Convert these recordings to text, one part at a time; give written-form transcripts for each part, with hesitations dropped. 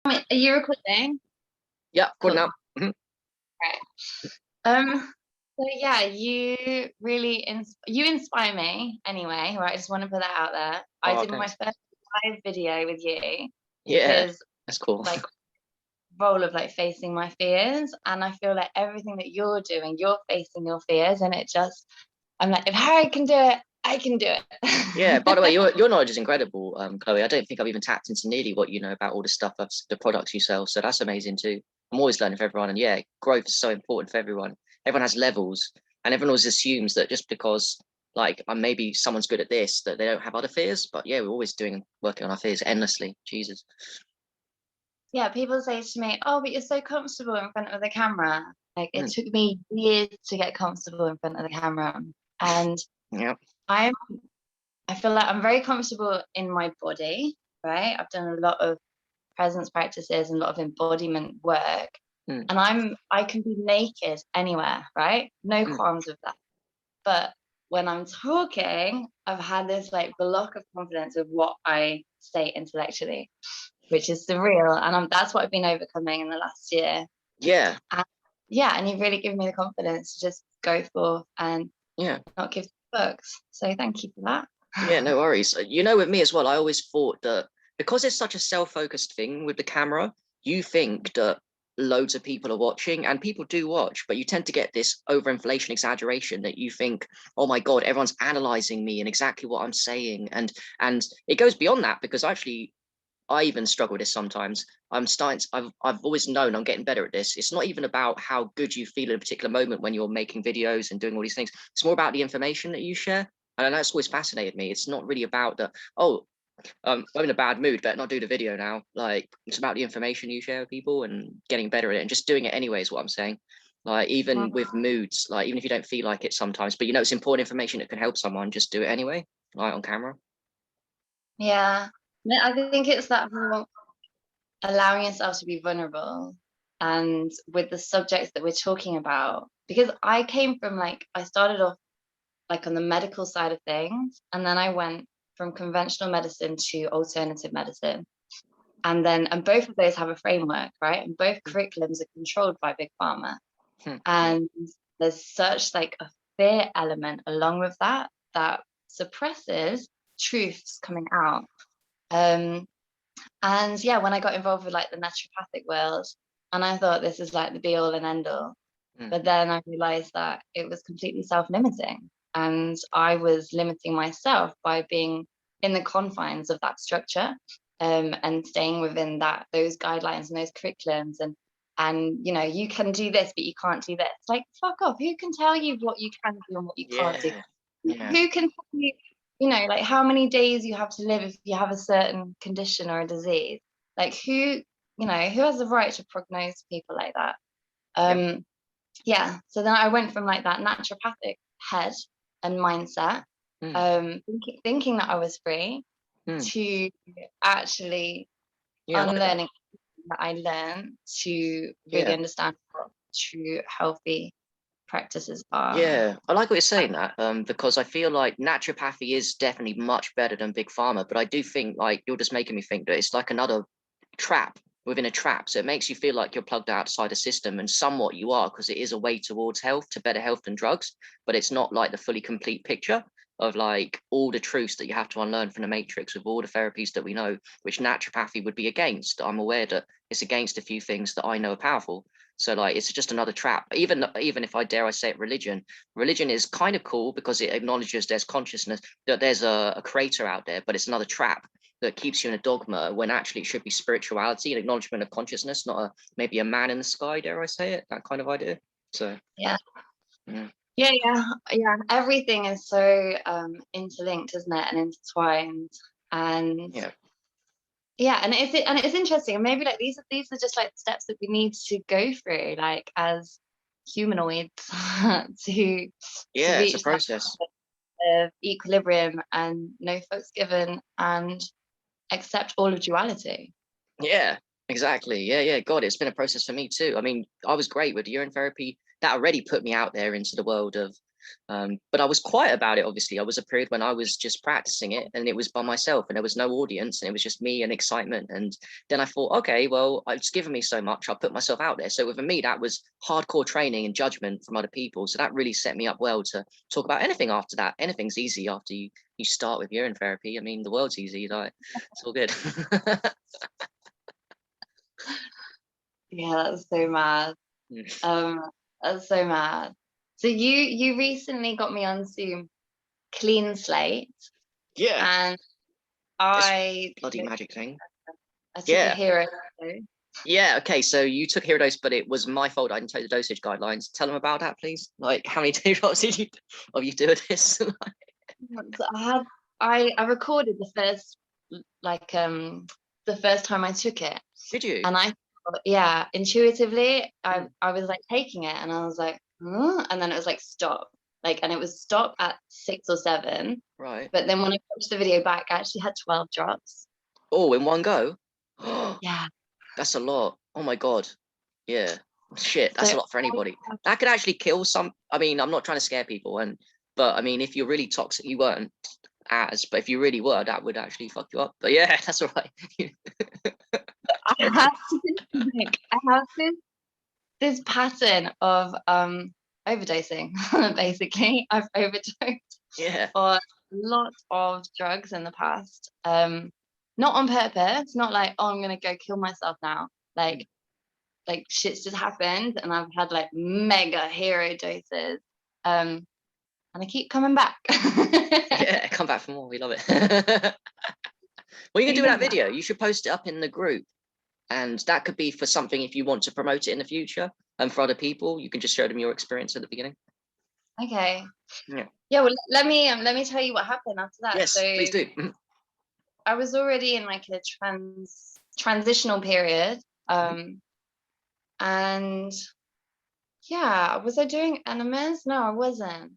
Are you recording? Yeah, good Cool. now. Mhm. Right. So yeah, you inspire me anyway, right? I just want to put that out there. I Oh, did my thanks. first live video with you Yeah, because that's cool. like role of like facing my fears, and I feel like everything that you're doing, you're facing your fears, and it just I'm like, if Harry can do it, I can do Yeah, by the way, it. your knowledge is incredible, Chloe. I don't think I've even tapped into nearly what you know about all the stuff of the products you sell. So that's amazing too. I'm always learning for everyone. And yeah, growth is so important for everyone. Everyone has levels, and everyone always assumes that just because like maybe someone's good at this, that they don't have other fears. But yeah, we're always working on our fears endlessly. Jesus. Yeah, people say to me, "Oh, but you're so comfortable in front of the camera." Like it Mm, took me years to get comfortable in front of the camera, and yeah. I'm I feel like I'm very comfortable in my body, right? I've done a lot of presence practices and a lot of embodiment work, Mm, and I can be naked anywhere, right? No mm, qualms with that. But when I'm talking, I've had this like block of confidence of what I say intellectually, which is surreal. And that's what I've been overcoming in the last year. yeah. And yeah, and you've really given me the confidence to just go forth and Yeah. not give books. So thank you for that. Yeah, no worries. You know, with me as well, I always thought that because it's such a self-focused thing with the camera, you think that loads of people are watching, and people do watch, but you tend to get this overinflation exaggeration that you think, oh my God, everyone's analyzing me and exactly what I'm saying. And it goes beyond that because actually I even struggle with this sometimes. I've always known I'm getting better at this. It's not even about how good you feel in a particular moment when you're making videos and doing all these things. It's more about the information that you share. And that's always fascinated me. It's not really about I'm in a bad mood, better not do the video now. Like it's about the information you share with people and getting better at it and just doing it anyway is what I'm saying. Like even with moods, like even if you don't feel like it sometimes, but you know it's important information that can help someone, just do it anyway, like on camera. Yeah. I think it's that whole allowing yourself to be vulnerable and with the subjects that we're talking about. Because I came from like, I started off like on the medical side of things, and then I went from conventional medicine to alternative medicine. And both of those have a framework, right? And both curriculums are controlled by Big Pharma. Yeah. And there's such like a fear element along with that that suppresses truths coming out. Um, and yeah, when I got involved with like the naturopathic world, and I thought this is like the be all and end all, Mm. but then I realized that it was completely self-limiting. And I was limiting myself by being in the confines of that structure, and staying within those guidelines and those curriculums. And you know, you can do this, but you can't do this. Like, fuck off. Who can tell you what you can do and what you can't do? Yeah. Yeah. Who can tell you, you know, like how many days you have to live if you have a certain condition or a disease? Like who has the right to prognose people like that? Yep. Yeah, so then I went from like that naturopathic head and mindset, Mm. thinking that I was free, Mm. to actually Yeah, I like that. unlearning that I learned to really Yeah. understand what true healthy practices are. Yeah, I like what you're saying that, because I feel like naturopathy is definitely much better than big pharma, but I do think like you're just making me think that it's like another trap within a trap. So it makes you feel like you're plugged outside the system, and somewhat you are because it is a way towards health, to better health than drugs, but it's not like the fully complete picture of like all the truths that you have to unlearn from the matrix with all the therapies that we know, which naturopathy would be against. I'm aware that it's against a few things that I know are powerful. So like it's just another trap. Even if I dare I say it, religion is kind of cool because it acknowledges there's consciousness, that there's a creator out there, but it's another trap that keeps you in a dogma when actually it should be spirituality and acknowledgement of consciousness, not maybe a man in the sky, dare I say it, that kind of idea. So Yeah. yeah. Yeah. Everything is so interlinked, isn't it, and intertwined. And Yeah. yeah, and it's interesting. And maybe like these are just like steps that we need to go through, like as humanoids, to Yeah, it's a reach that process. of equilibrium and no fucks given and accept all of duality. Yeah, exactly. Yeah. God, it's been a process for me too. I mean, I was great with urine therapy. That already put me out there into the world of But I was quiet about it. Obviously, I was a period when I was just practicing it, and it was by myself, and there was no audience, and it was just me and excitement. And then I thought, okay, well, it's given me so much, I'll put myself out there. So for me, that was hardcore training and judgment from other people. So that really set me up well to talk about anything after that. Anything's easy after you start with urine therapy. I mean, the world's easy, like it's all good. Yeah, that's so mad. That's so mad. So you recently got me onto Cleanslate, Yeah, and this I bloody magic thing. took a Yeah. hero. Yeah, okay, so you took hero dose, but it was my fault. I didn't take the dosage guidelines. Tell them about that, please. Like, how many drops did you do of this? So I recorded the first the first time I took it, Did you? and I thought, yeah, intuitively I was like taking it, and I was like, and then it was like stop, like, and it was stop at 6 or 7, Right. but then when I watched the video back, I actually had 12 drops. Oh, in one go? Yeah, That's a lot. Oh my God. Yeah. Shit, that's so a lot for anybody. That could actually kill some. I mean, I'm not trying to scare people, but I mean, if you're really toxic, you weren't but if you really were, that would actually fuck you up. But yeah, that's all right. I have this pattern of overdosing. Basically, I've overdosed Yeah. on lots of drugs in the past. Not on purpose, not like, oh, I'm gonna go kill myself now. Like shit's just happened, and I've had like mega hero doses. And I keep coming back. Yeah, come back for more. We love it. What are you gonna do with that video? You should post it up in the group. And that could be for something if you want to promote it in the future, and for other people, you can just show them your experience at the beginning. Okay. Yeah. Yeah. Well, let me tell you what happened after that. Yes, So please do. I was already in like a transitional period. And yeah, was I doing enemas? No, I wasn't.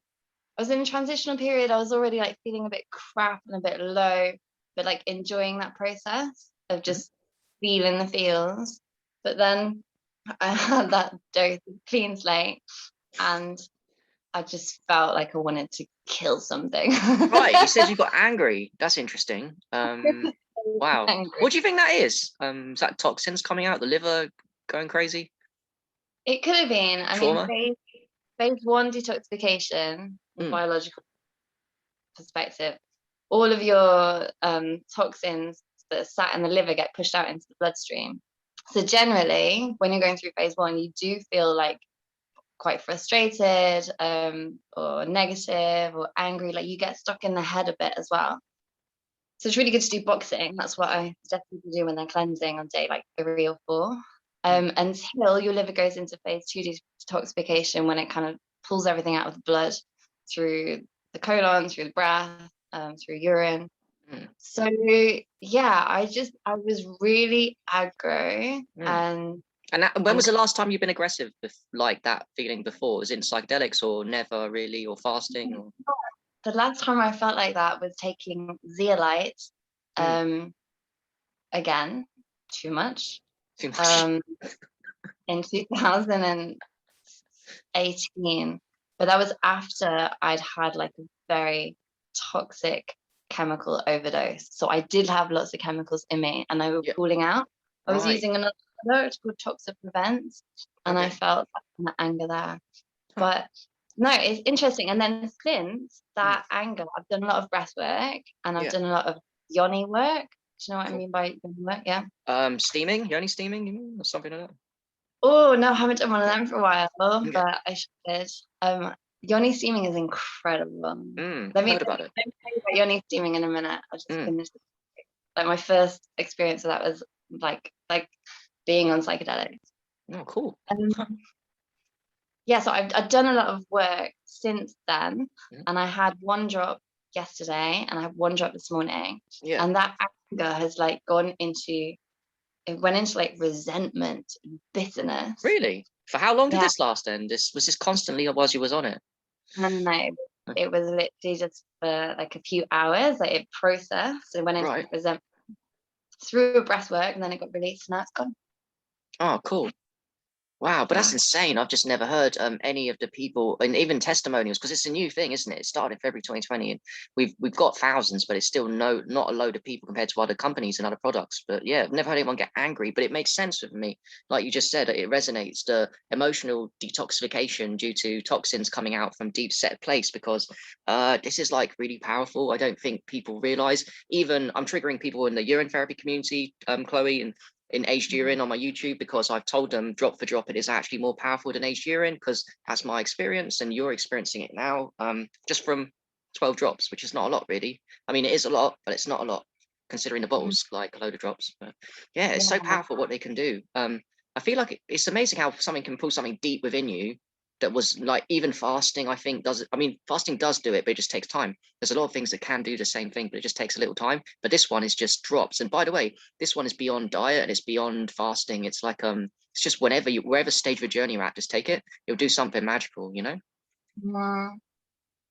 I was in a transitional period. I was already like feeling a bit crap and a bit low, but like enjoying that process of just feeling the feels. But then I had that dose of Cleanslate, and I just felt like I wanted to kill something. Right, you said you got angry. That's interesting. Wow. Angry. What do you think that is? Is that toxins coming out, the liver going crazy? It could have been. I Trauma? mean, phase 1 detoxification, from biological perspective, all of your toxins that sat in the liver get pushed out into the bloodstream. So generally, when you're going through phase 1, you do feel like quite frustrated, or negative or angry, like you get stuck in the head a bit as well. So it's really good to do boxing. That's what I definitely do when they're cleansing on day like 3 or 4, until your liver goes into phase 2 detoxification, when it kind of pulls everything out of the blood through the colon, through the breath, through urine. So yeah, I was really aggro. And when was the last time you've been aggressive like that feeling before? Was it in psychedelics or never really, or fasting? Or? The last time I felt like that was taking zeolite. Again, too much. Too much. In 2018, but that was after I'd had like a very toxic chemical overdose. So I did have lots of chemicals in me, and they were pulling out. I was using another product called Toxic Prevent, and I felt that kind of anger there. But no, it's interesting. And then since that anger, I've done a lot of breath work, and I've done a lot of yoni work. Do you know what I mean by yoni work? Yeah. Steaming, yoni steaming, you mean, or something like that? Oh no, I haven't done one of them for a while, but I should. Yoni steaming is incredible. Let me heard about it. Let me tell you about yoni steaming in a minute. I'll just finish. Like my first experience of that was like being on psychedelics. Oh, cool. Yeah, so I've done a lot of work since then, and I had 1 drop yesterday, and I have 1 drop this morning, and that anger has like went into like resentment and bitterness. Really? For how long did this last then? Was this constantly whilst you was on it? No, it was literally just for like a few hours. Like it processed and went into resentment through a breath work, and then it got released, and now it's gone. Oh, cool. Wow, but that's Yeah. insane. I've just never heard any of the people, and even testimonials, because it's a new thing, isn't it? It started in February 2020, and we've got thousands, but it's still not a load of people compared to other companies and other products. But yeah, I've never heard anyone get angry, but it makes sense with me. Like you just said, it resonates, the emotional detoxification due to toxins coming out from deep set place, because this is like really powerful. I don't think people realize. Even I'm triggering people in the urine therapy community, Chloe, and in aged urine on my YouTube, because I've told them drop for drop it is actually more powerful than aged urine, because that's my experience and you're experiencing it now, just from 12 drops, which is not a lot really. I mean, it is a lot, but it's not a lot considering the bottles like a load of drops. But yeah, it's so Yeah. powerful what they can do. I feel like it's amazing how something can pull something deep within you that was like, even fasting, I think does it. I mean, fasting does do it, but it just takes time. There's a lot of things that can do the same thing, but it just takes a little time. But this one is just drops. And by the way, this one is beyond diet and it's beyond fasting. It's like it's just wherever stage of your journey you're at, just take it. You'll do something magical, you know?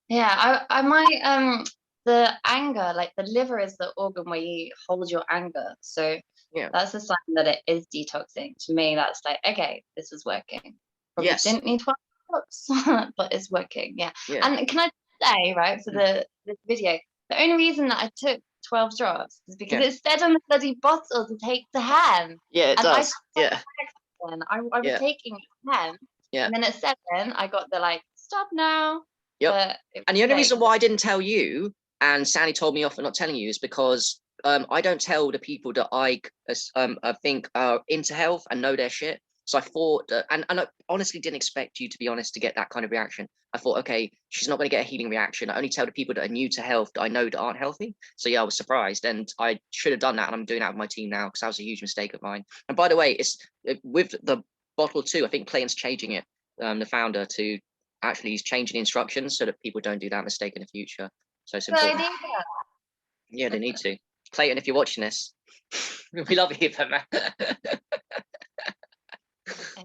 Yeah, I might the anger, like the liver is the organ where you hold your anger. So Yeah. that's a sign that it is detoxing. To me, that's like, okay, this is working. Probably Yes. didn't need 12 drops, but it's working. Yeah. Yeah. And can I say, right, for this video, the only reason that I took 12 drops is because Yeah. it said on the bloody bottle to take to 10. Yeah, it And I does. Yeah. I was Yeah. taking 10. Yeah. And then at 7, I got the like, stop now. Yep. But it And was the only okay reason 'cause why I didn't tell you, and Sally told me off for not telling you, is because I don't tell the people that I think are into health and know their shit. So I thought, and I honestly didn't expect you, to be honest, to get that kind of reaction. I thought, okay, she's not going to get a healing reaction. I only tell the people that are new to health that I know that aren't healthy. So yeah, I was surprised, and I should have done that, and I'm doing that with my team now because that was a huge mistake of mine. And by the way, it's with the bottle too. I think Clayton's changing it, the founder, to actually he's changing the instructions so that people don't do that mistake in the future. So it's good important. idea. Yeah, they need to. Clayton, if you're watching this, we love you, man.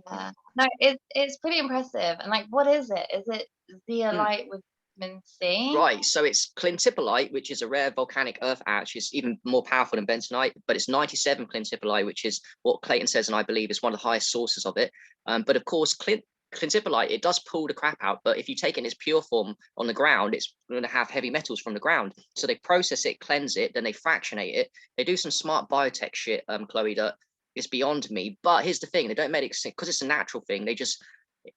Yeah. No, it's pretty impressive. And like, what is it? Is it zeolite with vitamin C? Right, so it's clintipolite, which is a rare volcanic earth ash. It's even more powerful than bentonite, but it's 97 clintipolite, which is what Clayton says, and I believe is one of the highest sources of it. But of course, clintipolite, it does pull the crap out, but if you take it in its pure form on the ground, it's going to have heavy metals from the ground. So they process it, cleanse it, then they fractionate it. They do some smart biotech shit, Chloe, that is beyond me. But here's the thing, they don't make it, because it's a natural thing, they just,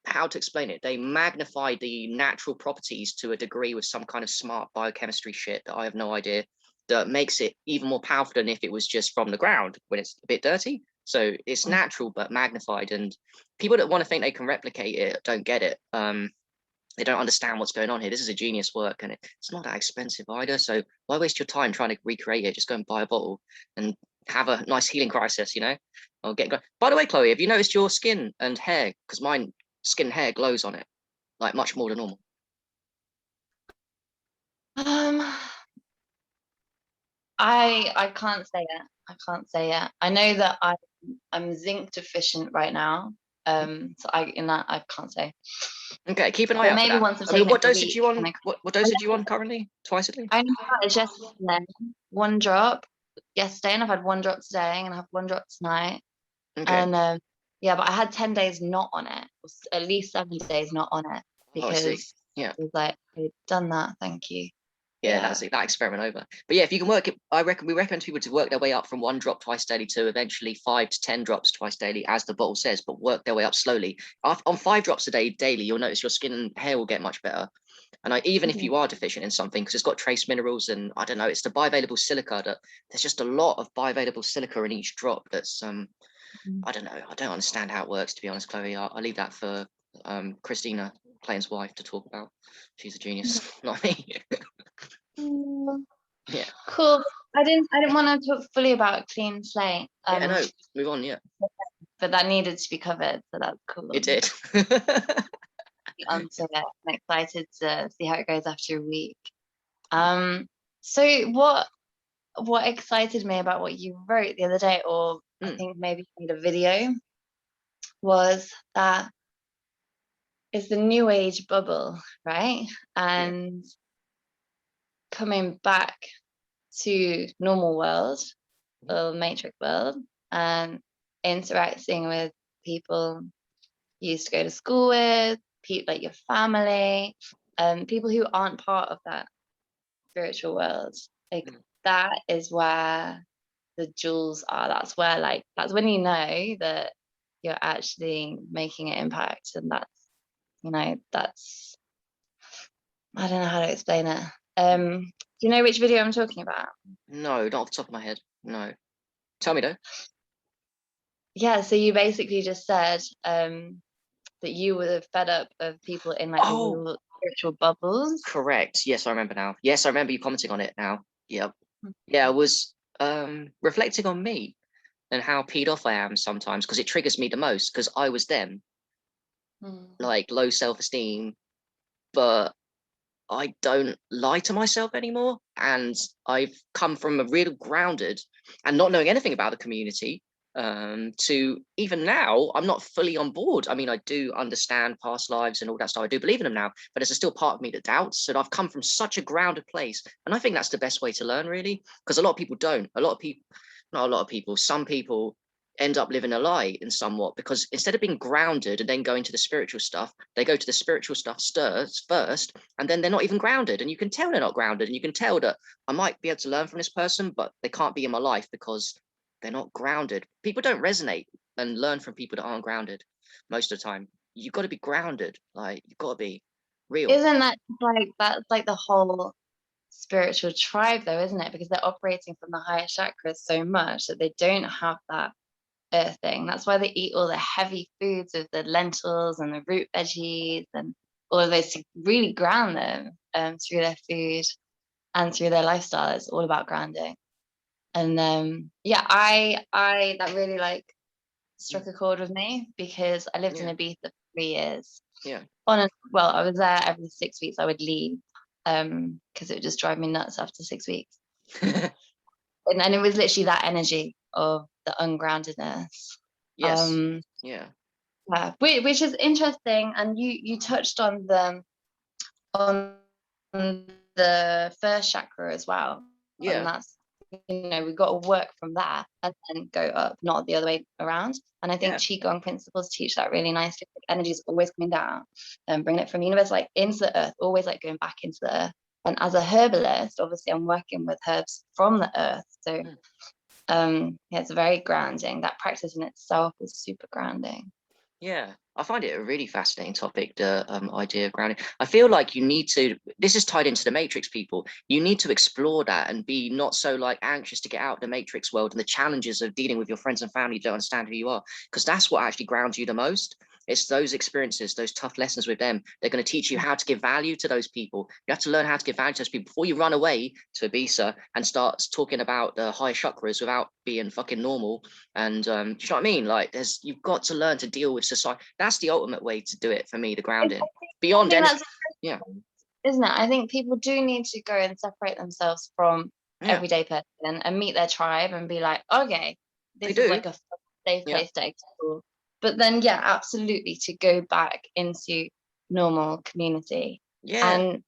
how to explain it, they magnify the natural properties to a degree with some kind of smart biochemistry shit that I have no idea, that makes it even more powerful than if it was just from the ground when it's a bit dirty. So it's natural but magnified, and people that want to think they can replicate it don't get it. They don't understand what's going on here. This is a genius work, and it's not that expensive either. So why waste your time trying to recreate it? Just go and buy a bottle and have a nice healing crisis, you know? Or get. By the way, Chloe, have you noticed your skin and hair? Because mine skin and hair glows on it, like much more than normal. Um, I can't say it. I can't say it. I know that I'm zinc deficient right now. So I can't say. Okay, keep an eye But out for maybe that. once I've I mean, taken it what for a dosage week, you and on? What dosage you on currently? Twice a day? I only started just then, 1 drop yesterday, and I've had 1 drop today, and I have 1 drop tonight. Okay. And yeah, but I had 10 days not on it, or at least 7 days not on it, Oh, I see. because Yeah. it was like, I've done that, thank you. Yeah, that's it, that experiment over. But yeah, if you can work it, we recommend people to work their way up from 1 drop twice daily to eventually 5 to 10 drops twice daily, as the bottle says, but work their way up slowly. On 5 drops a day daily, you'll notice your skin and hair will get much better. And even if you are deficient in something, because it's got trace minerals and I don't know, it's the bioavailable silica, that there's just a lot of bioavailable silica in each drop. That's I don't know, I don't understand how it works, to be honest, Chloe. I'll leave that for Christina, Clayton's wife, to talk about. She's a genius, not me. Yeah. Cool. I didn't want to talk fully about Cleanslate. Yeah, no, move on. Yeah, But that needed to be covered, so that's cool. it did. Onto it. I'm excited to see how it goes after a week. So what excited me about what you wrote the other day, or I think maybe you made a video, was that it's the new age bubble, right? And coming back to normal world, the matrix world, and interacting with people you used to go to school with, people like your family, people who aren't part of that spiritual world. Like that is where the jewels are. That's where, like, that's when you know that you're actually making an impact. And that's, you know, that's, I don't know how to explain it. Do you know which video I'm talking about? No, not off the top of my head. No. Tell me though. Yeah, so you basically just said that you were fed up of people in like the real spiritual bubbles. Correct. Yes, I remember now. Yes, I remember you commenting on it now. Yep. Yeah, I was reflecting on me and how peed off I am sometimes, because it triggers me the most, because I was them, like low self-esteem, but I don't lie to myself anymore. And I've come from a real grounded and not knowing anything about the community, to even now, I'm not fully on board. I mean, I do understand past lives and all that stuff. I do believe in them now, but there's still part of me that doubts. And I've come from such a grounded place. And I think that's the best way to learn, really, because a lot of people don't. A lot of people, not a lot of people, some people end up living a lie in somewhat, because instead of being grounded and then going to the spiritual stuff, they go to the spiritual stuff first, and then they're not even grounded. And you can tell they're not grounded, and you can tell that I might be able to learn from this person, but they can't be in my life because they're not grounded. People don't resonate and learn from people that aren't grounded most of the time. You've got to be grounded. Like, you've got to be real. Isn't that like, that's like the whole spiritual tribe though, isn't it? Because they're operating from the higher chakras so much that they don't have that earth thing. That's why they eat all the heavy foods of the lentils and the root veggies and all of those to really ground them, through their food and through their lifestyle. It's all about grounding. And yeah, I that really like struck a chord with me, because I lived in Ibiza for 3 years. Yeah. Well, I was there every 6 weeks. I would leave because it would just drive me nuts after 6 weeks. And it was literally that energy of the ungroundedness. Yes. Yeah, which is interesting. And you touched on the first chakra as well. And that's, you know, we've got to work from that and then go up, not the other way around. And I think Qigong principles teach that really nicely. Like, energy is always coming down and bringing it from the universe, like into the earth, always like going back into the earth. And as a herbalist, obviously I'm working with herbs from the earth. So yeah, it's very grounding. That practice in itself is super grounding. Yeah, I find it a really fascinating topic, the idea of grounding. I feel like you need to, this is tied into the matrix, people. You need to explore that and be not so like anxious to get out of the matrix world and the challenges of dealing with your friends and family who don't understand who you are, because that's what actually grounds you the most. It's those experiences, those tough lessons with them. They're going to teach you how to give value to those people. You have to learn how to give value to those people before you run away to Ibiza and start talking about the higher chakras without being fucking normal. And do you know what I mean? Like, you've got to learn to deal with society. That's the ultimate way to do it for me, the grounding. Beyond anything. Yeah. Isn't it? I think people do need to go and separate themselves from everyday person and meet their tribe and be like, okay, this is like a safe place to explore. But then, yeah, absolutely, to go back into normal community. And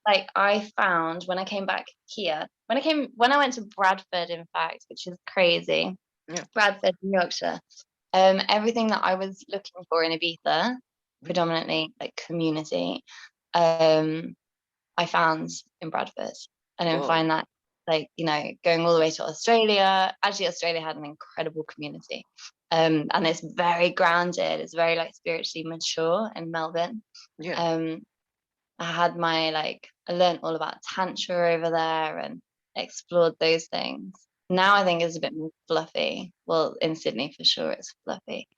like, I found when I came back here, when I went to Bradford, in fact, which is crazy, Bradford, New Yorkshire, everything that I was looking for in Ibiza, predominantly like community, I found in Bradford. I didn't find that, like, you know, going all the way to Australia. Actually, Australia had an incredible community. And it's very grounded. It's very like spiritually mature in Melbourne. I had I learned all about Tantra over there and explored those things. Now I think it's a bit more fluffy. Well, in Sydney for sure it's fluffy.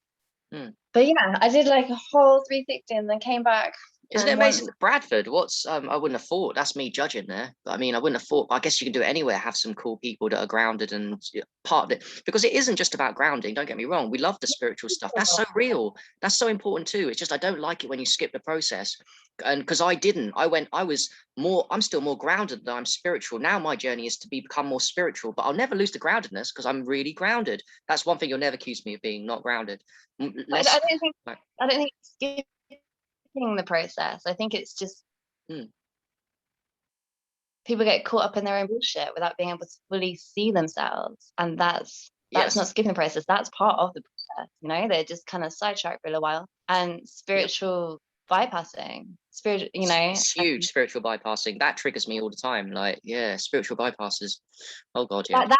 But yeah, I did like a whole 360 and then came back. Isn't it amazing? Bradford, what's I wouldn't have thought. That's me judging there. But I mean, I wouldn't have thought. I guess you can do it anywhere. Have some cool people that are grounded and part of it, because it isn't just about grounding. Don't get me wrong. We love the spiritual stuff. That's so real. That's so important too. It's just I don't like it when you skip the process. And because I didn't, I'm still more grounded than I'm spiritual. Now my journey is to become more spiritual, but I'll never lose the groundedness because I'm really grounded. That's one thing you'll never accuse me of being not grounded. I don't think skipping the process. I think it's just people get caught up in their own bullshit without being able to fully see themselves, and that's not skipping the process. That's part of the you know, they're just kind of sidetracked for a while. And spiritual bypassing, spiritual, you know, It's huge. Spiritual bypassing, that triggers me all the time. Like, yeah, spiritual bypasses. Oh god, yeah. that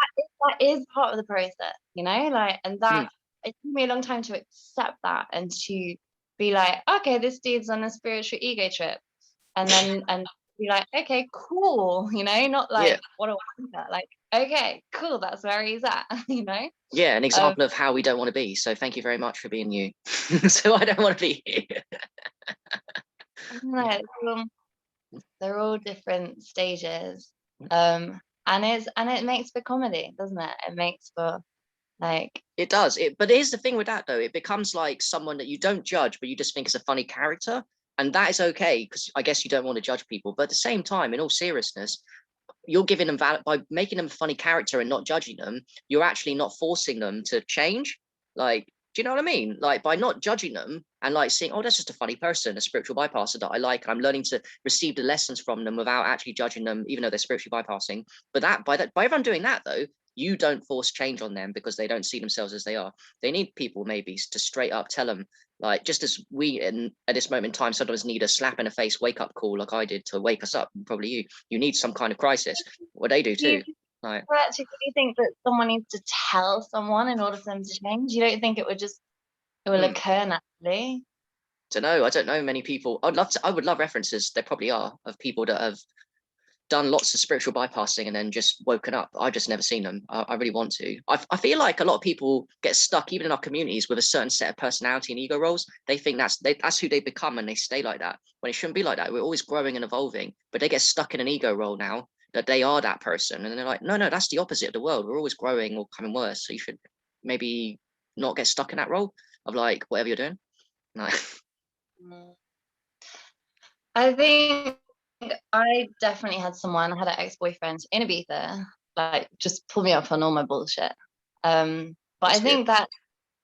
is part of the process, you know, like, and that it took me a long time to accept that and to be like, okay, this dude's on a spiritual ego trip, and then and be like, okay, cool, you know, not like Yeah. what do I think that? Like, okay, cool, that's where he's at, you know. Yeah, an example of how we don't want to be. So thank you very much for being you. So I don't want to be here. I don't know, they're all different stages, and it makes for comedy, doesn't it? It makes for like, It does. But here's the thing with that though, it becomes like someone that you don't judge, but you just think is a funny character. And that is okay, because I guess you don't want to judge people. But at the same time, in all seriousness, you're giving them valid by making them a funny character and not judging them. You're actually not forcing them to change. Like, do you know what I mean? Like, by not judging them and like seeing, oh, that's just a funny person, a spiritual bypasser that I like, and I'm learning to receive the lessons from them without actually judging them, even though they're spiritually bypassing. But by everyone doing that though, you don't force change on them because they don't see themselves as they are. They need people maybe to straight up tell them, like, just as we at this moment in time sometimes need a slap in the face wake up call, like I did, to wake us up. Probably you need some kind of crisis. What they do too. Like, actually, do you think that someone needs to tell someone in order for them to change? You don't think it will occur naturally? I don't know many people. I would love references. There probably are, of people that have done lots of spiritual bypassing and then just woken up. I've just never seen them. I really want to. I feel like a lot of people get stuck, even in our communities, with a certain set of personality and ego roles. They think that's who they become, and they stay like that, when it shouldn't be like that. We're always growing and evolving, but they get stuck in an ego role now, that they are that person. And they're like, no, that's the opposite of the world. We're always growing or coming worse. So you should maybe not get stuck in that role of like whatever you're doing. Like, I think I definitely had an ex-boyfriend in Ibiza, like, just pull me up on all my bullshit. But I think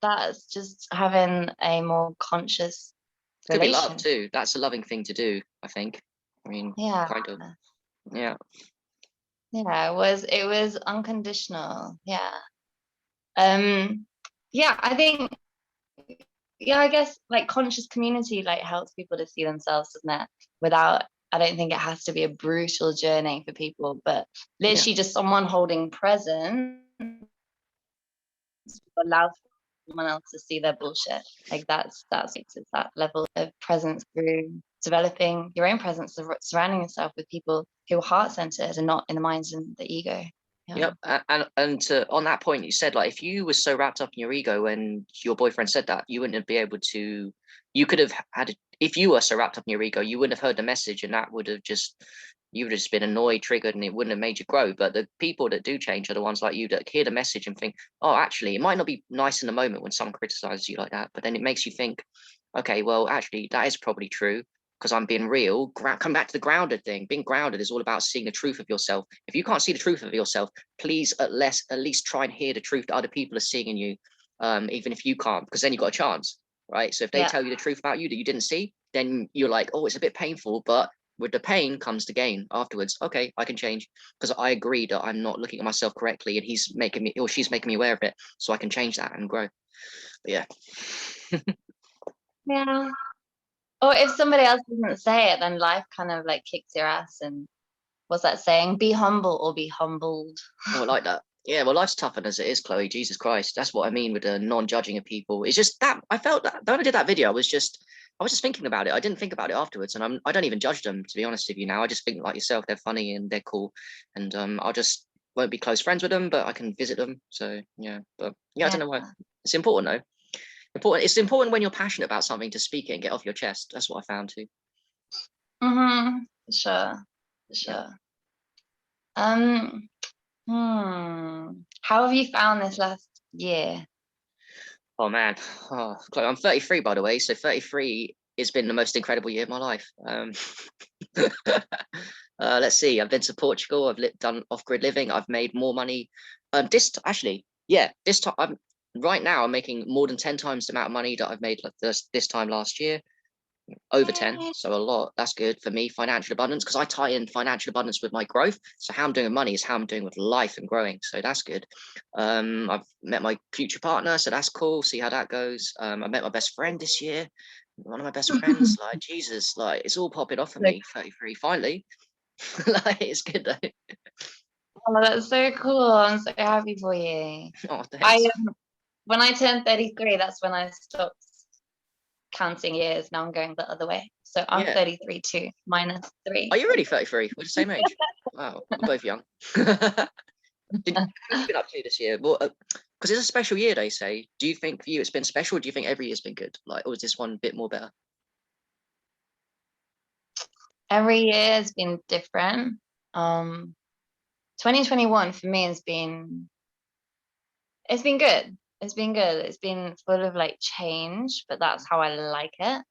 that's just having a more conscious could be love relationship. too. That's a loving thing to do, I think. I mean, Yeah. kind of. Yeah. Yeah, it was unconditional. Yeah. Yeah, I think, yeah, I guess like conscious community like helps people to see themselves, doesn't it? Without, I don't think it has to be a brutal journey for people, but literally just someone holding presence allows someone else to see their bullshit. Like it's that level of presence through developing your own presence, surrounding yourself with people who are heart-centered and not in the minds and the ego. Yeah. Yep. And on that point, you said, like, if you were so wrapped up in your ego when your boyfriend said that, you wouldn't be able to, you could have had, if you were so wrapped up in your ego, you wouldn't have heard the message, and that would have just, you would have just been annoyed, triggered, and it wouldn't have made you grow. But the people that do change are the ones like you that hear the message and think, oh, actually, it might not be nice in the moment when someone criticizes you like that, but then it makes you think, okay, well, actually, that is probably true, because I'm being real. Come back to the grounded thing. Being grounded is all about seeing the truth of yourself. If you can't see the truth of yourself, please at least try and hear the truth that other people are seeing in you, even if you can't, because then you've got a chance, right? So if they tell you the truth about you that you didn't see, then you're like, oh, it's a bit painful, but with the pain comes the gain afterwards. Okay, I can change because I agree that I'm not looking at myself correctly, and he's making me, or she's making me aware of it, so I can change that and grow. But yeah. Yeah. Or if somebody else doesn't say it, then life kind of like kicks your ass. And what's that saying? Be humble or be humbled. Oh, I like that. Yeah, well, life's tougher as it is, Chloe. Jesus Christ, that's what I mean with the non-judging of people. It's just that I felt that when I did that video, I was just thinking about it. I didn't think about it afterwards, and I don't even judge them, to be honest with you. Now I just think like yourself, they're funny and they're cool, and I'll just won't be close friends with them, but I can visit them. So yeah, but yeah, I don't know why. It's important though. It's important when you're passionate about something to speak it and get off your chest. That's what I found too. For sure. How have you found this last year? Oh man, I'm 33, by the way. So 33 has been the most incredible year of my life. Let's see. I've been to Portugal. I've done off-grid living. I've made more money. This time, right now, I'm making more than 10 times the amount of money that I've made like this time last year. Over 10, so a lot. That's good for me. Financial abundance, because I tie in financial abundance with my growth. So how I'm doing with money is how I'm doing with life and growing. So that's good. I've met my future partner, so that's cool. See how that goes. I met my best friend this year. One of my best friends, like Jesus, like it's all popping off for me. 33, finally. Like it's good though. Oh, that's so cool. I'm so happy for you. Oh, thanks. When I turned 33, that's when I stopped counting years. Now I'm going the other way. So I'm 33 too, minus 3. Are you really 33? We're the same age. Wow, we're both young. What have you been up to this year? Well, because it's a special year, they say. Do you think for you it's been special? Or do you think every year's been good? Like, or is this one a bit more better? Every year has been different. 2021 for me has been, it's been good. It's been good. It's been full of like change, but that's how I like it.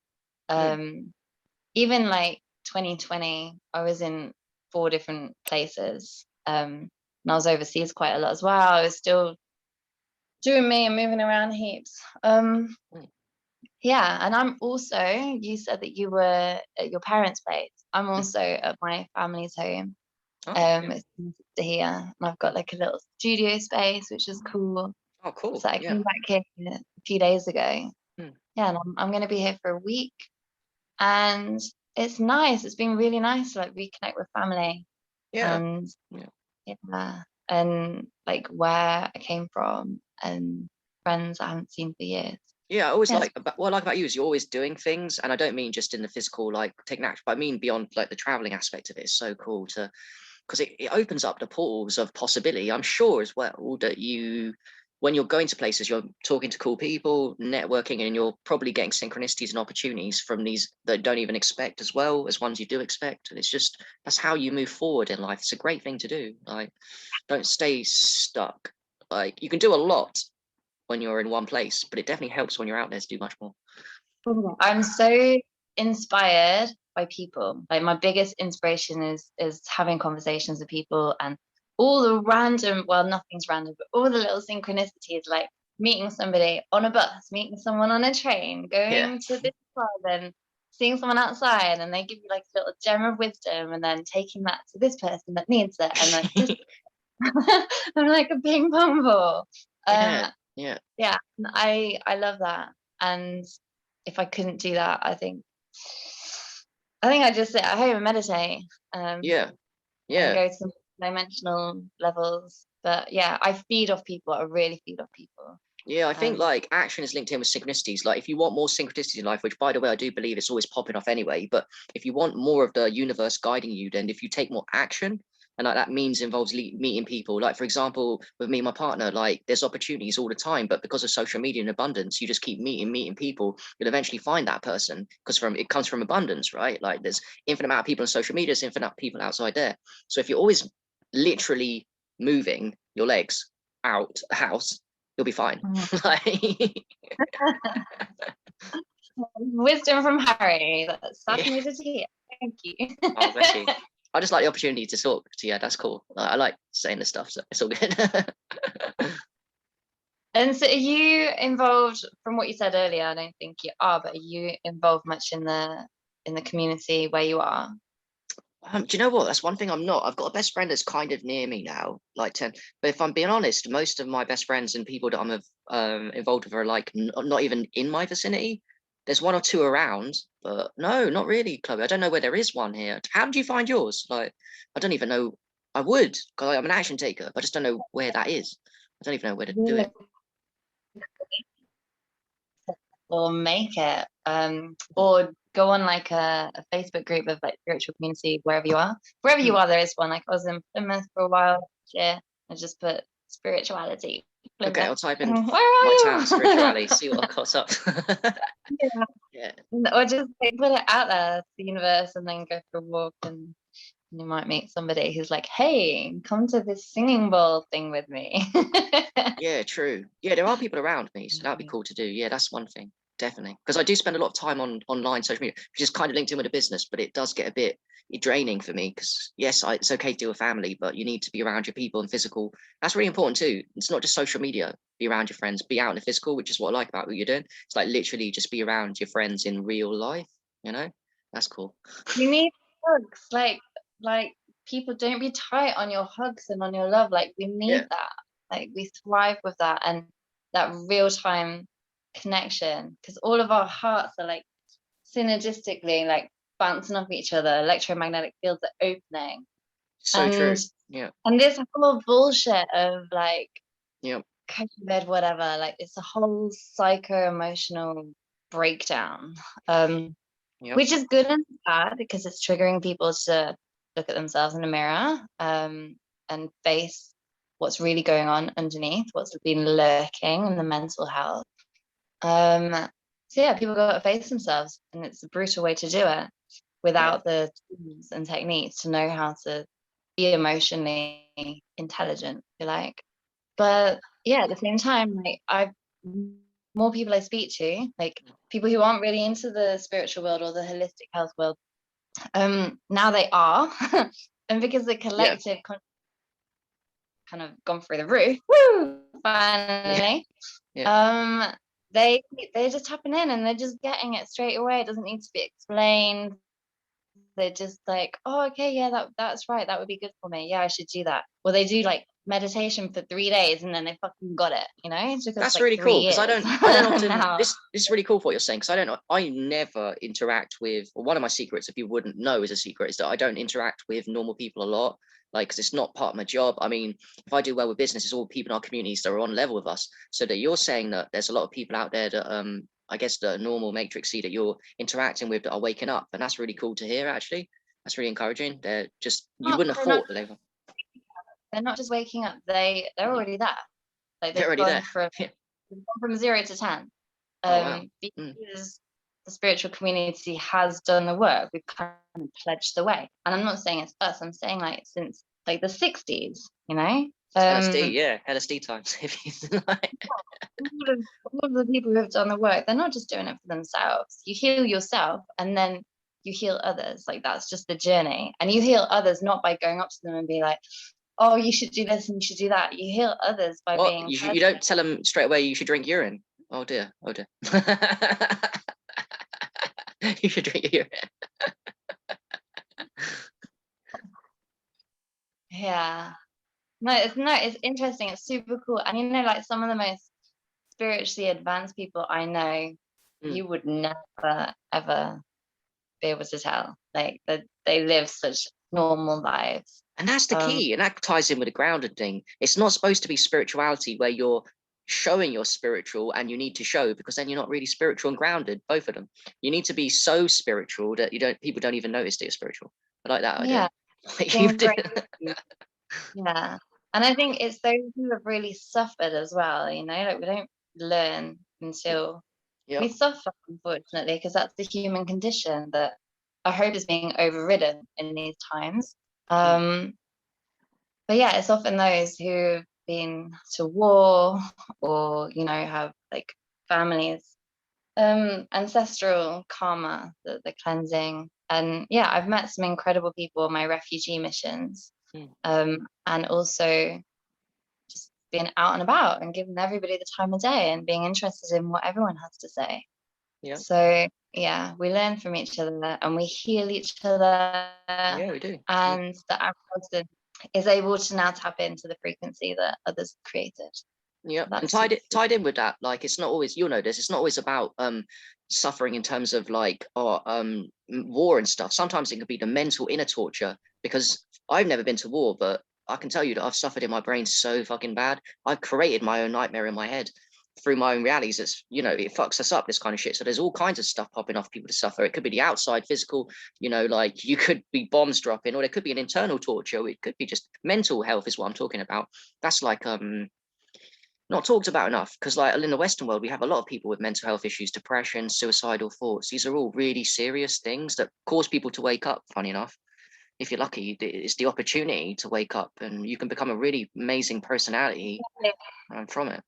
Even like 2020, I was in 4 different places. And I was overseas quite a lot as well. I was still doing me and moving around heaps. Yeah, and I'm also, you said that you were at your parents' place. I'm also at my family's home. It's here, and I've got like a little studio space, which is cool. Oh, cool. So I came back here a few days ago. Yeah, and I'm going to be here for a week, and it's nice. It's been really nice to like reconnect with family. And and like where I came from and friends I haven't seen for years. Yeah, I always like what I like about you is you're always doing things, and I don't mean just in the physical, like taking action, but I mean beyond like the traveling aspect of it. It's so cool to, because it opens up the portals of possibility. I'm sure as well that you, when you're going to places, you're talking to cool people, networking, and you're probably getting synchronicities and opportunities from these that don't even expect as well as ones you do expect. And it's just, that's how you move forward in life. It's a great thing to do. Like, don't stay stuck. Like, you can do a lot when you're in one place, but it definitely helps when you're out there to do much more. I'm so inspired by people. Like my biggest inspiration is having conversations with people, and all the random, well, nothing's random, but all the little synchronicities, like meeting somebody on a bus, meeting someone on a train, going to this club and seeing someone outside, and they give you like a little gem of wisdom, and then taking that to this person that needs it, and then just I'm like a ping pong ball. Yeah, I love that. And if I couldn't do that, I think I'd just sit at home and meditate. And go to dimensional levels. But yeah, I feed off people. I really feed off people. Yeah, I think like action is linked in with synchronicities. Like if you want more synchronicities in life, which by the way, I do believe it's always popping off anyway, but if you want more of the universe guiding you, then if you take more action, and like that means involves meeting people. Like for example, with me and my partner, like there's opportunities all the time, but because of social media and abundance, you just keep meeting people. You'll eventually find that person because it comes from abundance, right? Like there's infinite amount of people on social media, there's infinite people outside there. So if you're always literally moving your legs out the house, you'll be fine. Wisdom from Harry. That's fascinating to hear. Thank you. Oh, bless you. I just like the opportunity to talk to you. That's cool. I like saying this stuff, so it's all good. And so are you involved, from what you said earlier, I don't think you are, but are you involved much in the community where you are? Do you know what? That's one thing I'm not. I've got a best friend that's kind of near me now, like 10. But if I'm being honest, most of my best friends and people that I'm involved with are like not even in my vicinity. There's 1 or 2 around, but no, not really, Chloe. I don't know where there is one here. How did you find yours? Like, I don't even know. I would, because I'm an action taker, but I just don't know where that is. I don't even know where to do it. Or make it, or go on like a Facebook group of like spiritual community wherever you are. Wherever you are, there is one. Like I was in Plymouth for a while last year. I just put spirituality. Plymouth. Okay, I'll type in my town spirituality, see what comes up. Yeah. Or just like, put it out there to the universe and then go for a walk, and you might meet somebody who's like, hey, come to this singing bowl thing with me. Yeah, true. Yeah, there are people around me, so that'd be cool to do. Yeah, that's one thing, definitely. Because I do spend a lot of time on online social media, which is kind of linked in with the business, but it does get a bit draining for me. Because yes, it's okay to do a family, but you need to be around your people and physical. That's really important too. It's not just social media. Be around your friends, be out in the physical, which is what I like about what you're doing. It's like literally just be around your friends in real life. you know. That's cool. You need hugs, like people, don't be tight on your hugs and on your love. Like we need that. Like we thrive with that, and that real time connection, because all of our hearts are like synergistically like bouncing off each other. Electromagnetic fields are opening, So and true. Yeah. and this whole bullshit of like Yeah. COVID, whatever, like it's a whole psycho-emotional breakdown, Yeah. which is good and bad because it's triggering people to look at themselves in the mirror, and face what's really going on underneath, what's been lurking in the mental health. So yeah, people got to face themselves, and it's a brutal way to do it without the tools and techniques to know how to be emotionally intelligent, if you like. But yeah, at the same time, like more people I speak to, like people who aren't really into the spiritual world or the holistic health world, now they are. And because the collective kind of gone through the roof, woo, finally. They're just tapping in and they're just getting it straight away. It doesn't need to be explained. They're just like, oh, okay, yeah, that's right. That would be good for me. Yeah, I should do that. Well, they do like meditation for 3 days and then they fucking got it. You know, it took us That's like really 3 cool, because years. I don't often Now. this is really cool for what you're saying, because I never interact with, or one of my secrets, if you wouldn't know is a secret, is that I don't interact with normal people a lot, like, because it's not part of my job. I mean, if I do well with business, it's all people in our communities that are on level with us. So that you're saying that there's a lot of people out there that I guess the normal matrixy that you're interacting with that are waking up, and that's really cool to hear. Actually, that's really encouraging. They're just, you wouldn't have thought that they're not just waking up, they're already there. Like they're they've already there. gone from 0 to 10. Oh, wow. Because the spiritual community has done the work. We've kind of pledged the way. And I'm not saying it's us, I'm saying like since like the 60s, you know? LSD, yeah, LSD times. If you like. All of the people who have done the work, they're not just doing it for themselves. You heal yourself and then you heal others. Like that's just the journey. And you heal others not by going up to them and be like, oh, you should do this and you should do that. You heal others by being you don't tell them straight away you should drink urine. Oh dear. You should drink urine. Yeah. No, it's interesting. It's super cool. And you know, like some of the most spiritually advanced people I know, you would never ever be able to tell. Like that they live such normal lives. And that's the key. And that ties in with the grounded thing. It's not supposed to be spirituality where you're showing you're spiritual and you need to show, because then you're not really spiritual and grounded, both of them. You need to be so spiritual that people don't even notice that you're spiritual. I like that idea. Yeah. And I think it's those who have really suffered as well, you know, like we don't learn until we suffer, unfortunately, because that's the human condition that I hope is being overridden in these times. But yeah, it's often those who've been to war or, you know, have like families, ancestral karma, the cleansing. And yeah, I've met some incredible people on my refugee missions. And also just being out and about and giving everybody the time of day and being interested in what everyone has to say. So yeah, we learn from each other and we heal each other. Yeah, we do. And the average person is able to now tap into the frequency that others created. Yeah, and tied in with that, like it's not always, you'll know this, it's not always about suffering in terms of like war and stuff. Sometimes it could be the mental inner torture, because I've never been to war, but I can tell you that I've suffered in my brain so fucking bad. I've created my own nightmare in my head through my own realities. It's, you know, it fucks us up, this kind of shit. So there's all kinds of stuff popping off people to suffer. It could be the outside physical, you know, like you could be bombs dropping, or there could be an internal torture. It could be just mental health is what I'm talking about. That's like not talked about enough, because like in the Western world, we have a lot of people with mental health issues, depression, suicidal thoughts. These are all really serious things that cause people to wake up, funny enough. If you're lucky, it's the opportunity to wake up and you can become a really amazing personality from it.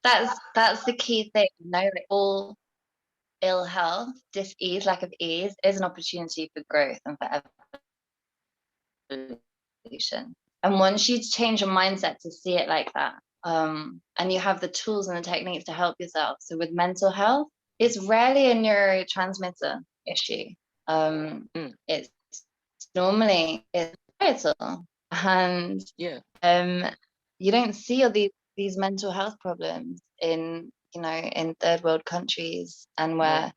That's the key thing, you know, like all ill health, dis-ease, lack of ease is an opportunity for growth and for evolution. And once you change your mindset to see it like that, and you have the tools and the techniques to help yourself. So with mental health, it's rarely a neurotransmitter issue. It's normally it's societal, and you don't see all these mental health problems in in third world countries, and where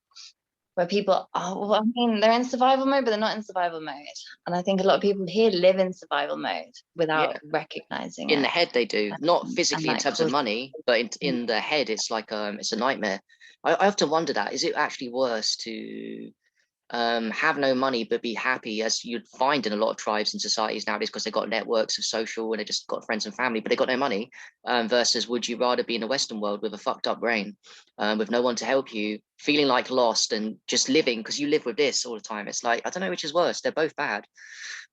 people are, well, I mean, they're in survival mode, but they're not in survival mode. And I think a lot of people here live in survival mode without recognizing it. In the head they do, not physically in terms of money, but in the head it's like it's a nightmare. I often wonder that, is it actually worse to have no money but be happy, as you'd find in a lot of tribes and societies nowadays, because they've got networks of social and they just got friends and family, but they got no money, versus would you rather be in the Western world with a fucked up brain, with no one to help you, feeling like lost and just living because you live with this all the time? It's like, I don't know which is worse. They're both bad.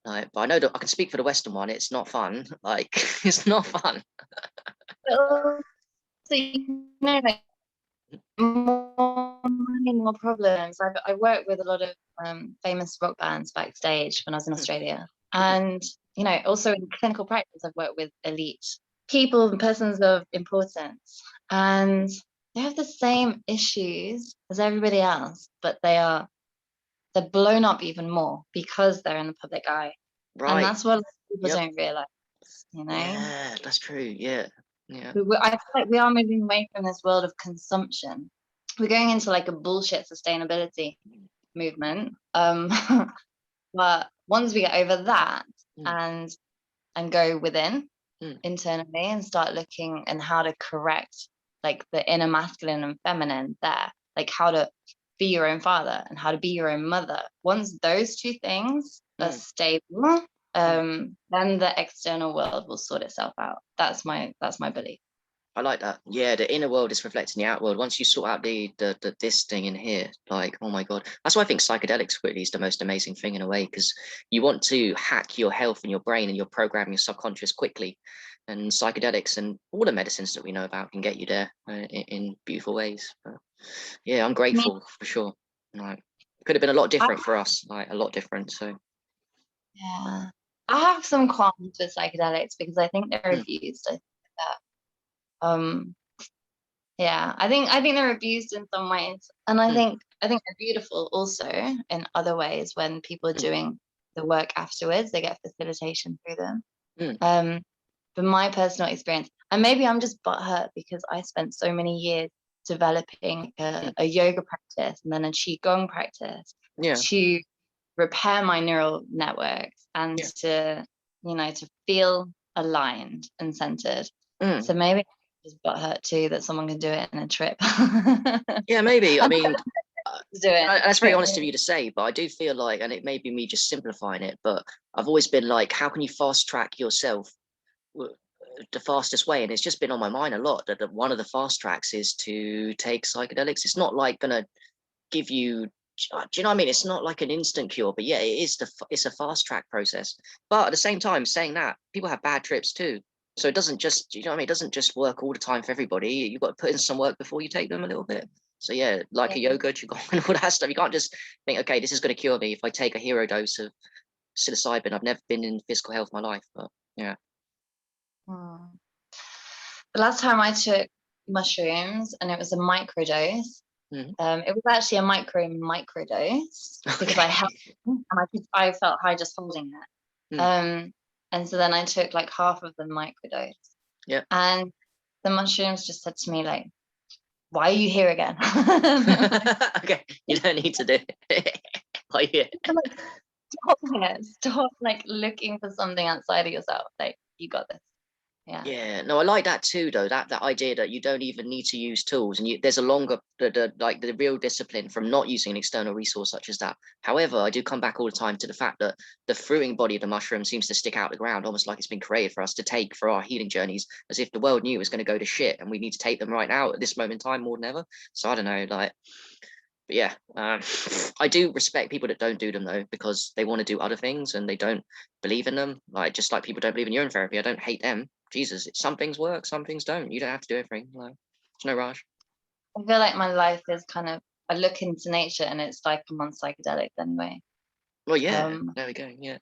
But I know that I can speak for the Western one. It's not fun. Like, it's not fun. So, like, more problems. I worked with a lot of famous rock bands backstage when I was in Australia, and also in clinical practice, I've worked with elite people and persons of importance, and they have the same issues as everybody else, but they're blown up even more because they're in the public eye, and that's what people don't realize. Yeah, that's true. Yeah. I feel like we are moving away from this world of consumption. We're going into like a bullshit sustainability movement. But once we get over that and go within internally and start looking and how to correct like the inner masculine and feminine there, like how to be your own father and how to be your own mother. Once those two things are stable, then the external world will sort itself out. That's my belief. I like that. Yeah, the inner world is reflecting the outer world. Once you sort out the this thing in here, like, oh my god, that's why I think psychedelics really is the most amazing thing in a way, because you want to hack your health and your brain and your programming your subconscious quickly, and psychedelics and all the medicines that we know about can get you there in beautiful ways. But yeah, I'm grateful for sure. Like, it could have been a lot different for us, like a lot different. So yeah, I have some qualms with psychedelics because I think they're abused. I think that yeah, I think they're abused in some ways, and I think they're beautiful also in other ways. When people are doing the work afterwards, they get facilitation through them. From my personal experience, and maybe I'm just butthurt because I spent so many years developing a yoga practice and then a qigong practice to repair my neural networks and to to feel aligned and centered. So maybe I'm just butthurt too that someone can do it in a trip. Yeah, maybe. I mean, that's very honest Yeah. of you to say, but I do feel like, and it may be me just simplifying it, but I've always been like, how can you fast track yourself the fastest way? And it's just been on my mind a lot that one of the fast tracks is to take psychedelics. It's not like gonna give you, do you know what I mean? It's not like an instant cure, but yeah, it's a fast track process. But at the same time, saying that, people have bad trips too. So it doesn't just, you know what I mean? It doesn't just work all the time for everybody. You've got to put in some work before you take them a little bit. So yeah, like a yoga, qigong and all that stuff. You can't just think, okay, this is going to cure me if I take a hero dose of psilocybin. I've never been in physical health in my life, but yeah. The last time I took mushrooms, and it was a microdose. It was actually a microdose because I held and I felt high just holding it. And so then I took like half of the microdose. Yeah. And the mushrooms just said to me like, "Why are you here again?" Okay, you don't need to do it. Oh, yeah. Stop like looking for something outside of yourself. Like, you got this. Yeah, no, I like that too, though. That idea that you don't even need to use tools, and there's a longer the real discipline from not using an external resource such as that. However, I do come back all the time to the fact that the fruiting body of the mushroom seems to stick out the ground, almost like it's been created for us to take for our healing journeys, as if the world knew it was going to go to shit, and we need to take them right now at this moment in time more than ever. So I don't know, like. But yeah, I do respect people that don't do them though, because they want to do other things and they don't believe in them. Like, just like people don't believe in urine therapy, I don't hate them. Jesus, some things work, some things don't. You don't have to do everything. Like, there's no rush. I feel like my life is kind of, I look into nature and it's like I'm on psychedelics anyway. Well, yeah, there we go. Yeah.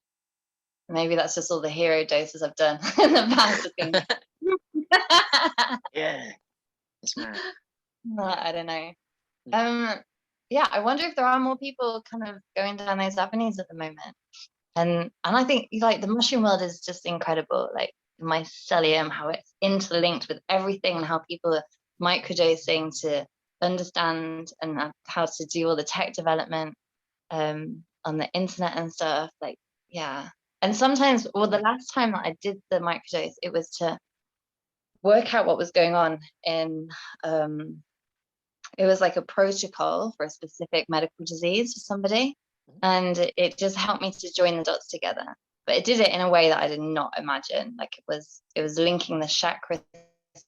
Maybe that's just all the hero doses I've done in the past. Yeah, it's mad. I don't know. Yeah, I wonder if there are more people kind of going down those avenues at the moment. And I think like the mushroom world is just incredible. Like mycelium, how it's interlinked with everything, and how people are microdosing to understand and how to do all the tech development on the internet and stuff. Like, yeah. And sometimes, well, the last time that I did the microdose, it was to work out what was going on in it was like a protocol for a specific medical disease for somebody, and it just helped me to join the dots together. But it did it in a way that I did not imagine. Like it was linking the chakra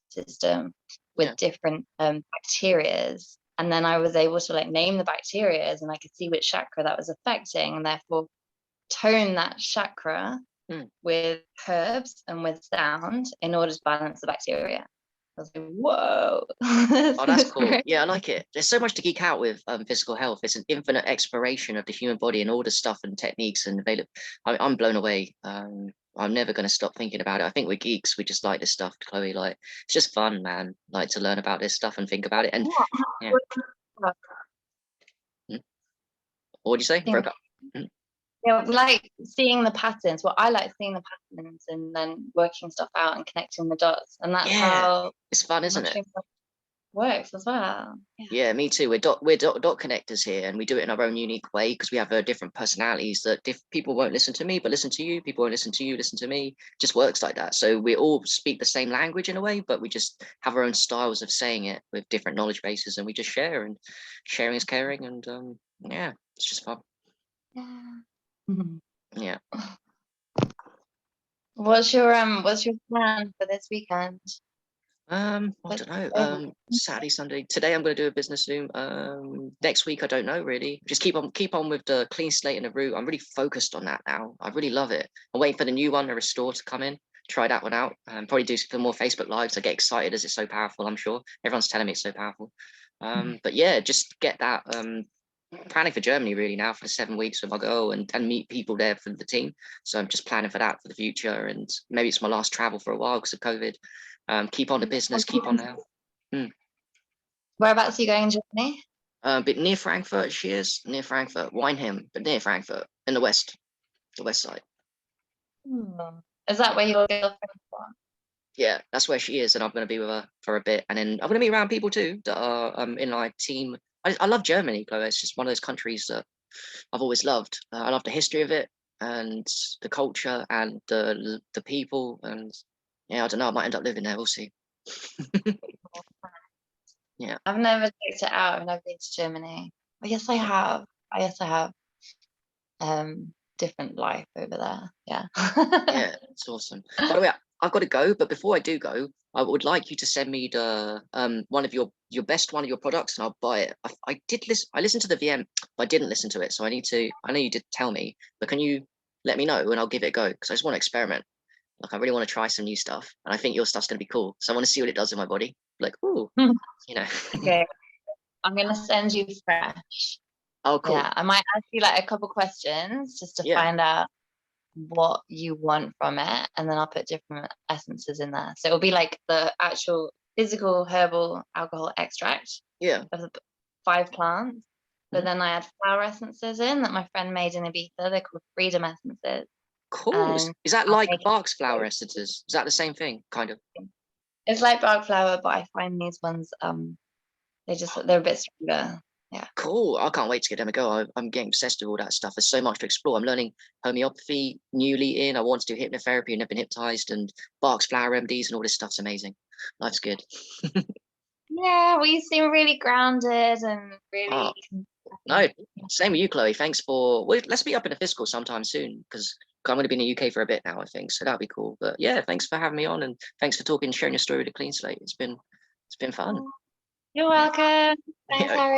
system with different bacterias, and then I was able to like name the bacterias, and I could see which chakra that was affecting, and therefore tone that chakra with herbs and with sound in order to balance the bacteria. I was like, whoa. Oh, that's cool. Yeah, I like it. There's so much to geek out with physical health. It's an infinite exploration of the human body and all the stuff and techniques and available. I'm blown away. I'm never going to stop thinking about it. I think we're geeks. We just like this stuff, Chloe. Like, it's just fun, man. Like to learn about this stuff and think about it. And yeah. What would you say? Broke up. Yeah, we like seeing the patterns. Well, I like seeing the patterns and then working stuff out and connecting the dots. And that's how it's fun, isn't it? Works as well. Yeah, me too. We're dot connectors here, and we do it in our own unique way because we have different personalities that people won't listen to me, but listen to you. People won't listen to you, listen to me. It just works like that. So we all speak the same language in a way, but we just have our own styles of saying it with different knowledge bases, and we just share. And sharing is caring, and yeah, it's just fun. Yeah. What's your plan for this weekend? I don't know. Saturday, Sunday. Today I'm going to do a business Zoom. Next week I don't know really. Just keep on with the clean slate and the root. I'm really focused on that now. I really love it. I'm waiting for the new one, the restore, to come in. Try that one out. And probably do some more Facebook lives. I get excited as it's so powerful. I'm sure everyone's telling me it's so powerful. But yeah, just get that. Planning for Germany really now for the 7 weeks with my girl and meet people there for the team. So I'm just planning for that for the future, and maybe it's my last travel for a while because of COVID. Keep on the business, keep on now. Whereabouts are you going in Germany? But near Frankfurt, she is near Frankfurt, Weinheim, but near Frankfurt in the west side. Is that where your girlfriend is from? Yeah, that's where she is, and I'm going to be with her for a bit, and then I'm going to be around people too that are in my team. I love Germany, Chloe. It's just one of those countries that I've always loved. I love the history of it and the culture and the people, and yeah, I don't know. I might end up living there. We'll see. Yeah. I've never checked it out. I've never been to Germany. I guess I have. Different life over there. Yeah. Yeah, it's awesome. By the way, I've got to go, but before I do go, I would like you to send me the one of your best one of your products, and I'll buy it. I did listen. I listened to the VM, but I didn't listen to it, so I need to. I know you did tell me, but can you let me know and I'll give it a go because I just want to experiment. Like I really want to try some new stuff, and I think your stuff's gonna be cool. So I want to see what it does in my body. Like, ooh, you know. Okay, I'm gonna send you fresh. Oh, cool. Yeah, I might ask you like a couple questions just to find out what you want from it, and then I'll put different essences in there. So it'll be like the actual physical herbal alcohol extract of the 5 plants, but then I add flower essences in that my friend made in Ibiza. They're called freedom essences. Cool. Is that like Bach's flower essences? Is that the same thing, kind of? It's like Bach flower, but I find these ones they're a bit stronger. Yeah. Cool. I can't wait to give them a go. I'm getting obsessed with all that stuff. There's so much to explore. I'm learning homeopathy newly in. I want to do hypnotherapy and have been hypnotized, and Bach's flower remedies and all this stuff's amazing. Life's good. Yeah, well, you seem really grounded and really. No, same with you, Chloe. Thanks for. Well, let's meet up in a physical sometime soon because I'm going to be in the UK for a bit now, I think. So that'll be cool. But yeah, thanks for having me on, and thanks for talking, sharing your story with the Cleanslate. It's been fun. You're welcome. Thanks, Harry.